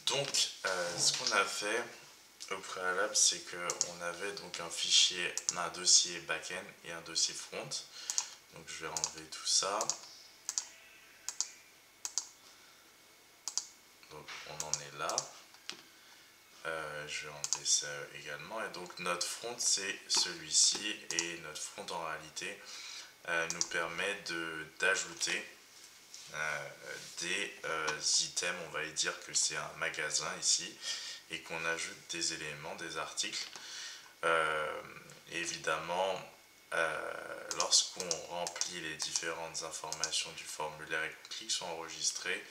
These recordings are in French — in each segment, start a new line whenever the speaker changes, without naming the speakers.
Donc, ce qu'on a fait au préalable, c'est qu'on avait donc un dossier back-end et un dossier front. Donc, je vais enlever tout ça. Donc, on en est là. Je vais enlever ça également. Et donc, notre front, c'est celui-ci. Et notre front, en réalité, nous permet d'ajouter des items. On va dire que c'est un magasin ici. Et qu'on ajoute des éléments, des articles. Évidemment, lorsqu'on remplit les différentes informations du formulaire et qu'on clique sur enregistrer,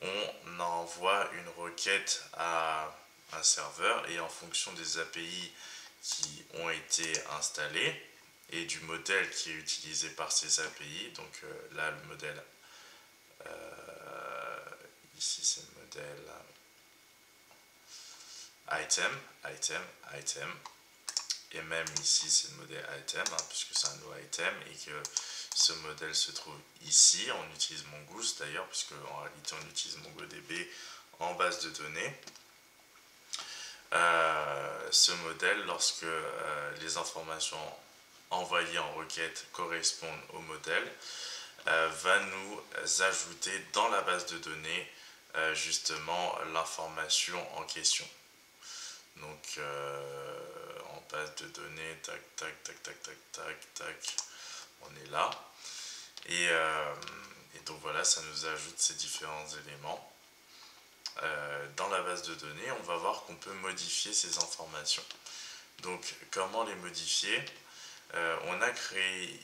on envoie une requête à un serveur et en fonction des API qui ont été installées et du modèle qui est utilisé par ces API, donc là le modèle, ici c'est le modèle item, et même ici c'est le modèle item, puisque c'est un no item et que ce modèle se trouve ici. On utilise Mongoose d'ailleurs, puisque en réalité on utilise MongoDB en base de données. Ce modèle, lorsque les informations envoyées en requête correspondent au modèle, va nous ajouter dans la base de données justement l'information en question. Donc en base de données, tac, on est là. Et donc voilà, ça nous ajoute ces différents éléments. Dans la base de données, on va voir qu'on peut modifier ces informations. Donc comment les modifier? On a créé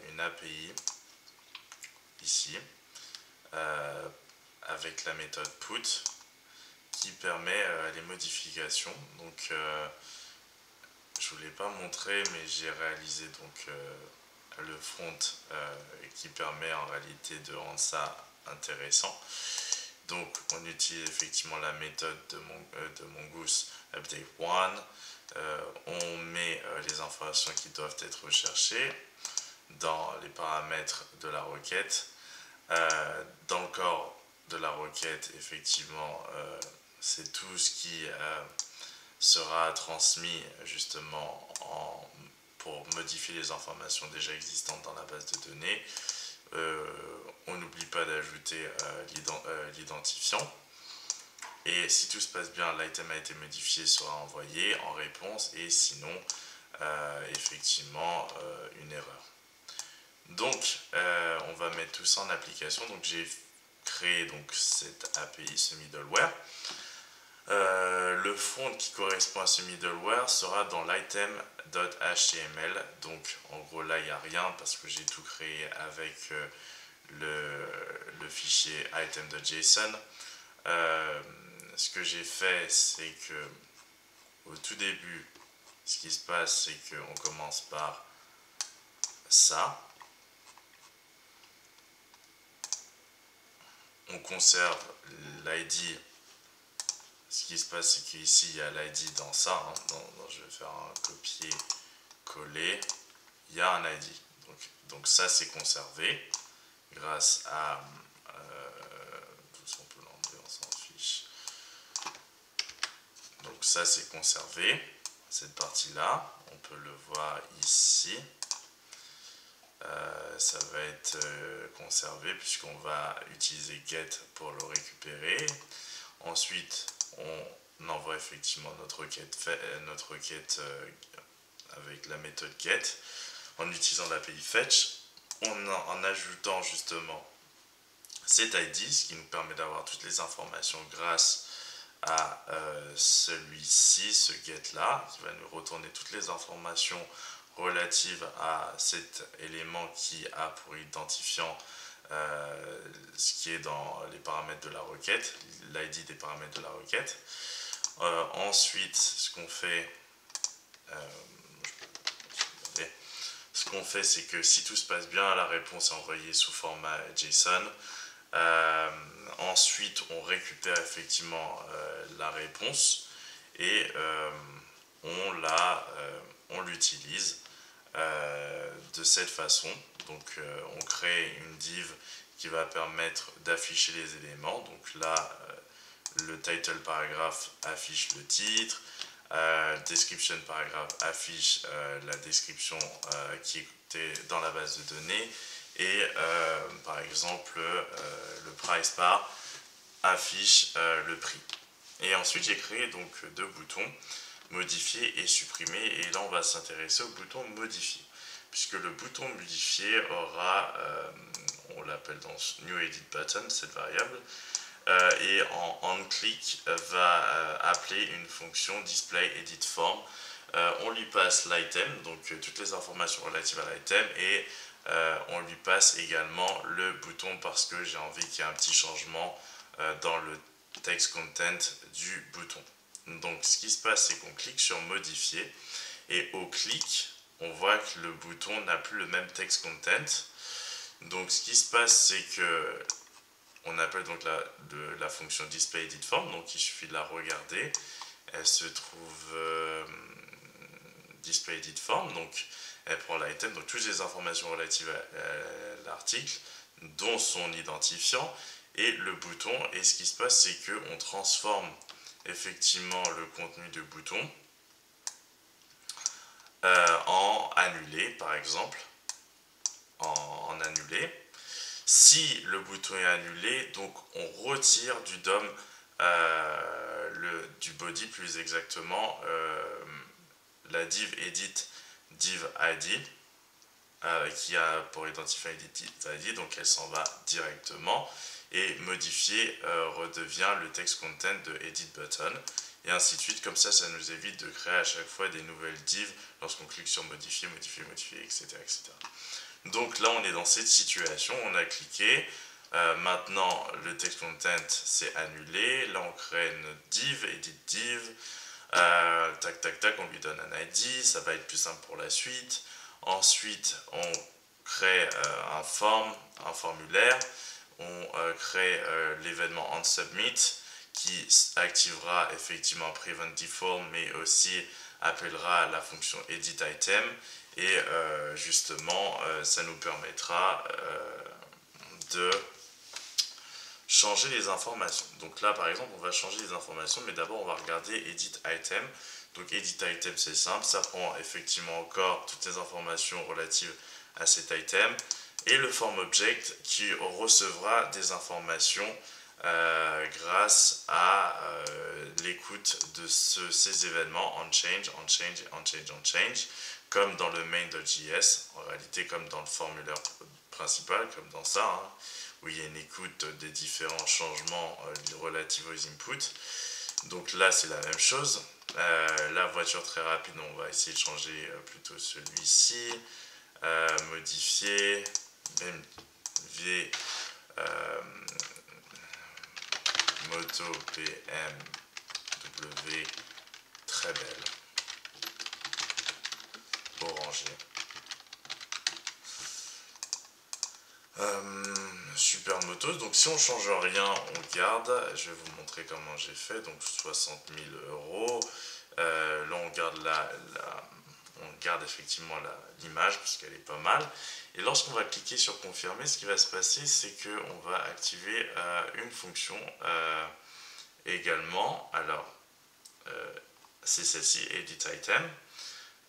une API ici avec la méthode put qui permet les modifications. Donc je ne vous l'ai pas montré, mais j'ai réalisé donc le front qui permet en réalité de rendre ça intéressant. Donc on utilise effectivement la méthode de Mongoose update one. On met les informations qui doivent être recherchées dans les paramètres de la requête. Dans le corps de la requête, effectivement, c'est tout ce qui sera transmis justement pour modifier les informations déjà existantes dans la base de données. On n'oublie pas d'ajouter l'identifiant. Et si tout se passe bien, l'item a été modifié, sera envoyé en réponse, et sinon, effectivement, une erreur. Donc, on va mettre tout ça en application. Donc, j'ai créé donc cette API, ce middleware. Le front qui correspond à ce middleware sera dans l'item.html. Donc, en gros, là, il n'y a rien parce que j'ai tout créé avec le fichier item.json. Ce que j'ai fait, c'est que au tout début, ce qui se passe, c'est qu'on commence par ça. On conserve l'ID. Ce qui se passe, c'est qu'ici, il y a l'ID dans ça. Je vais faire un copier-coller. Il y a un ID. Donc ça, c'est conservé grâce à... on peut l'enlever, on s'en fiche. Donc ça, c'est conservé. Cette partie-là, on peut le voir ici. Ça va être conservé puisqu'on va utiliser get pour le récupérer. Ensuite, on envoie effectivement notre requête avec la méthode get en utilisant l'API fetch, en ajoutant justement cet ID, ce qui nous permet d'avoir toutes les informations grâce à celui-ci, ce get là, qui va nous retourner toutes les informations relatives à cet élément qui a pour identifiant ce qui est dans les paramètres de la requête, l'ID des paramètres de la requête. Ensuite, ce qu'on fait, c'est que si tout se passe bien, la réponse est envoyée sous format JSON. Ensuite, on récupère effectivement la réponse et on l'utilise de cette façon. Donc on crée une div qui va permettre d'afficher les éléments. Donc là, le title paragraphe affiche le titre, description paragraphe affiche la description qui était dans la base de données, et par exemple le price bar affiche le prix. Et ensuite j'ai créé donc deux boutons, modifier et supprimer, et là on va s'intéresser au bouton modifier, puisque le bouton modifier aura, on l'appelle dans new edit button, cette variable, et en onClick va appeler une fonction display edit form. On lui passe l'item, donc toutes les informations relatives à l'item, et on lui passe également le bouton parce que j'ai envie qu'il y ait un petit changement dans le text content du bouton. Donc ce qui se passe, c'est qu'on clique sur modifier, et au clic on voit que le bouton n'a plus le même text content. Donc ce qui se passe, c'est que on appelle donc la fonction display edit form, donc il suffit de la regarder. Elle se trouve display edit form, donc elle prend l'item, donc toutes les informations relatives à l'article, dont son identifiant et le bouton. Et ce qui se passe, c'est qu'on transforme effectivement le contenu du bouton en annulé, par exemple, en annulé. Si le bouton est annulé, donc on retire du DOM, du body plus exactement, la div edit div id, qui a pour identifier edit id, donc elle s'en va directement, et modifier redevient le text content de edit button, et ainsi de suite. Comme ça nous évite de créer à chaque fois des nouvelles divs lorsqu'on clique sur modifier, modifier, modifier, etc., etc. Donc là on est dans cette situation, on a cliqué, maintenant le text content c'est annulé, là on crée une div, edit div, tac tac tac, on lui donne un ID, ça va être plus simple pour la suite. Ensuite on crée un formulaire, on crée l'événement onSubmit qui activera effectivement prevent default, mais aussi appellera la fonction edit item, et justement ça nous permettra de changer les informations. Donc là par exemple on va changer les informations, mais d'abord on va regarder edit item. Donc edit item c'est simple, ça prend effectivement encore toutes les informations relatives à cet item, et le form object qui recevra des informations grâce à l'écoute de ces événements onChange, onChange, onChange, onChange, comme dans le main.js, en réalité comme dans le formulaire principal, comme dans ça, hein, où il y a une écoute des différents changements relatifs aux inputs. Donc là c'est la même chose. La voiture très rapide, on va essayer de changer plutôt celui-ci, modifier, MV, moto BMW, très belle, orangée. Super motos. Donc si on change rien, on garde. Je vais vous montrer comment j'ai fait. Donc 60 000 €. Là on garde on garde effectivement l'image parce qu'elle est pas mal. Et lorsqu'on va cliquer sur confirmer, ce qui va se passer, c'est qu'on va activer une fonction également. Alors c'est celle-ci, edit item.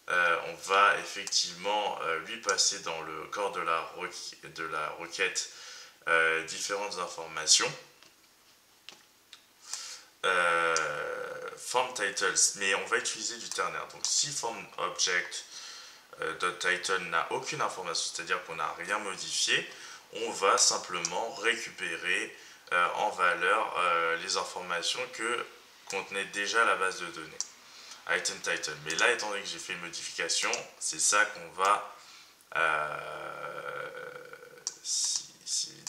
On va effectivement lui passer dans le corps de la requête différentes informations. Form titles, mais on va utiliser du ternaire. Donc si form object .title n'a aucune information, c'est-à-dire qu'on n'a rien modifié, on va simplement récupérer en valeur les informations que contenait déjà la base de données. Item title. Mais là, étant donné que j'ai fait une modification, c'est ça qu'on va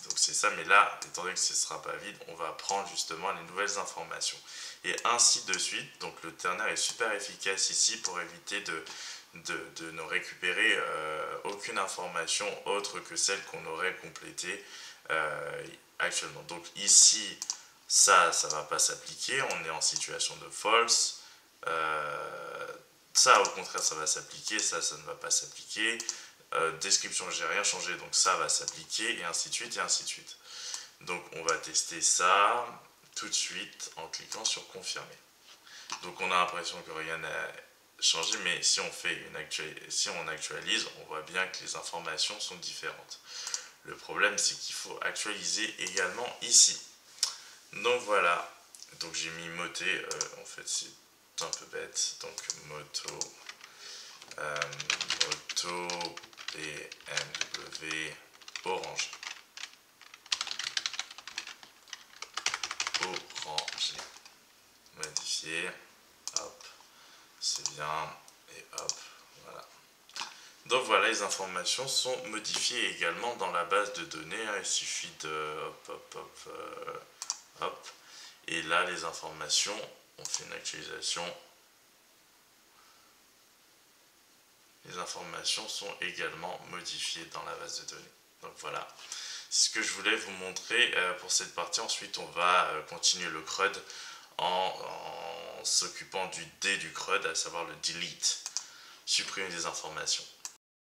donc c'est ça, mais là, étant donné que ce ne sera pas vide, on va prendre justement les nouvelles informations. Et ainsi de suite. Donc le ternaire est super efficace ici pour éviter de ne récupérer aucune information autre que celle qu'on aurait complétée actuellement. Donc ici, ça ne va pas s'appliquer, on est en situation de false. Ça au contraire ça va s'appliquer, ça ne va pas s'appliquer. Description, j'ai rien changé, donc ça va s'appliquer, et ainsi de suite, et ainsi de suite. Donc on va tester ça, tout de suite en cliquant sur confirmer. Donc on a l'impression que rien n'a changé, mais si on actualise, on voit bien que les informations sont différentes. Le problème, c'est qu'il faut actualiser également ici. Donc voilà, donc j'ai mis moté, en fait c'est un peu bête, donc moto BMW orange. Modifier, hop, c'est bien, et hop, voilà. Donc voilà, les informations sont modifiées également dans la base de données, il suffit de hop, et là les informations, on fait une actualisation, les informations sont également modifiées dans la base de données. Donc voilà, c'est ce que je voulais vous montrer pour cette partie. Ensuite on va continuer le CRUD en s'occupant du D du CRUD, à savoir le delete, supprimer des informations.